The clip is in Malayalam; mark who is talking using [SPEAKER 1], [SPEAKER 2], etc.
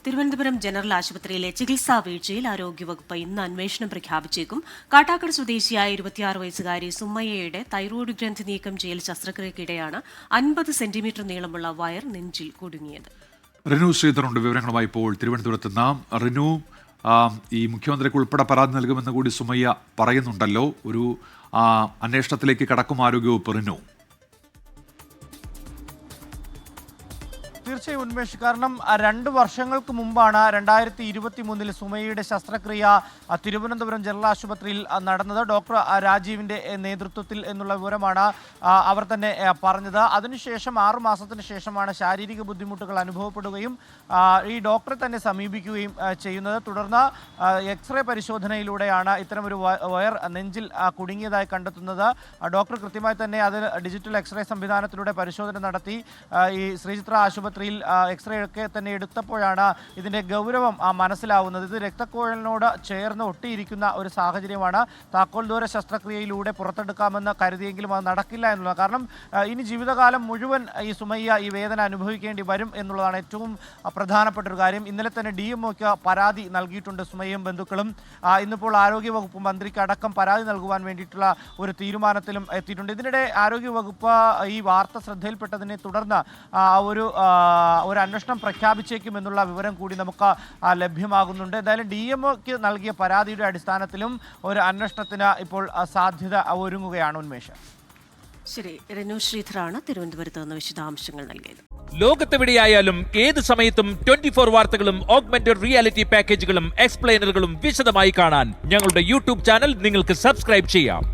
[SPEAKER 1] തിരുവനന്തപുരം ജനറൽ ആശുപത്രിയിലെ ചികിത്സാ വീഴ്ചയിൽ ആരോഗ്യവകുപ്പ് ഇന്ന് അന്വേഷണം പ്രഖ്യാപിച്ചേക്കും. കാട്ടാക്കട സ്വദേശിയായ 26 വയസ്സുകാരി സുമയ്യയുടെ തൈറോയ്ഡ് ഗ്രന്ഥി നീക്കം ചെയ്യൽ ശസ്ത്രക്രിയയ്ക്കിടെയാണ് 50 സെന്റിമീറ്റർ നീളമുള്ള വയർ നെഞ്ചിൽ കുടുങ്ങിയത്.
[SPEAKER 2] റിനു ശ്രീധറുണ്ട് വിവരങ്ങളുമായി ഇപ്പോൾ തിരുവനന്തപുരത്ത് നാം. റിനു, ഈ മുഖ്യമന്ത്രിക്ക് ഉൾപ്പെടെ പരാതി നൽകുമെന്ന് കൂടി സുമയ്യ പറയുന്നുണ്ടല്ലോ. ഒരു അന്വേഷണത്തിലേക്ക് കടക്കും ആരോഗ്യവകുപ്പ്. റിനു,
[SPEAKER 3] തീർച്ചയായും ഉന്മേഷ്, കാരണം 2 വർഷങ്ങൾക്ക് മുമ്പാണ് 2023 സുമയ്യയുടെ ശസ്ത്രക്രിയ തിരുവനന്തപുരം ജനറൽ ആശുപത്രിയിൽ നടന്നത്. ഡോക്ടർ രാജീവിൻ്റെ നേതൃത്വത്തിൽ എന്നുള്ള വിവരമാണ് അവർ തന്നെ പറഞ്ഞത്. അതിനുശേഷം 6 മാസത്തിന് ശേഷമാണ് ശാരീരിക ബുദ്ധിമുട്ടുകൾ അനുഭവപ്പെടുകയും ഈ ഡോക്ടറെ തന്നെ സമീപിക്കുകയും ചെയ്യുന്നത്. തുടർന്ന് എക്സ്റേ പരിശോധനയിലൂടെയാണ് ഇത്തരമൊരു വയർ നെഞ്ചിൽ കുടുങ്ങിയതായി കണ്ടെത്തുന്നത്. ഡോക്ടർ കൃത്യമായി തന്നെ അതിൽ ഡിജിറ്റൽ എക്സ്റേ സംവിധാനത്തിലൂടെ പരിശോധന നടത്തി ഈ ശ്രീചിത്ര ആശുപത്രിയിൽ എക്സ്റേ ഒക്കെ തന്നെ എടുത്തപ്പോഴാണ് ഇതിൻ്റെ ഗൗരവം മനസ്സിലാവുന്നത്. ഇത് രക്തക്കുഴലിനോട് ചേർന്ന് ഒട്ടിയിരിക്കുന്ന ഒരു സാഹചര്യമാണ്. താക്കോൽ ദൂര ശസ്ത്രക്രിയയിലൂടെ പുറത്തെടുക്കാമെന്ന് കരുതിയെങ്കിലും അത് നടക്കില്ല എന്നുള്ളത്. കാരണം ഇനി ജീവിതകാലം മുഴുവൻ ഈ സുമയ്യ ഈ വേദന അനുഭവിക്കേണ്ടി വരും എന്നുള്ളതാണ് ഏറ്റവും പ്രധാനപ്പെട്ട ഒരു കാര്യം. ഇന്നലെ തന്നെ DMOയ്ക്ക് പരാതി നൽകിയിട്ടുണ്ട് സുമയ്യയും ബന്ധുക്കളും. ഇന്നിപ്പോൾ ആരോഗ്യവകുപ്പ് മന്ത്രിക്ക് അടക്കം പരാതി നൽകുവാൻ വേണ്ടിയിട്ടുള്ള ഒരു തീരുമാനത്തിലും എത്തിയിട്ടുണ്ട്. ഇതിനിടെ ആരോഗ്യവകുപ്പ് ഈ വാർത്ത ശ്രദ്ധയിൽപ്പെട്ടതിനെ തുടർന്ന് ഒരു അന്വേഷണം പ്രഖ്യാപിച്ചേക്കുമെന്നുള്ള വിവരം കൂടി നമുക്ക് ലഭ്യമാകുന്നുണ്ട്. എന്തായാലും DMOയ്ക്ക് നൽകിയ പരാതിയുടെ അടിസ്ഥാനത്തിലും ഒരു അന്വേഷണത്തിന് ഇപ്പോൾ സാധ്യത ഒരുങ്ങുകയാണ്. ഉന്മേഷ്,
[SPEAKER 1] ശരി. റിനു ശ്രീധറാണ് തിരുവനന്തപുരത്ത് നിന്ന് വിശദാംശങ്ങൾ നൽകിയത്.
[SPEAKER 4] ലോകത്തെവിടെയായാലും ഏത് സമയത്തും 24 വാർത്തകളും ഓഗ്മെന്റഡ് റിയാലിറ്റി പാക്കേജുകളും എക്സ്പ്ലെയിനറുകളും വിശദമായി കാണാൻ ഞങ്ങളുടെ YouTube ചാനൽ നിങ്ങൾക്ക് സബ്സ്ക്രൈബ് ചെയ്യാം.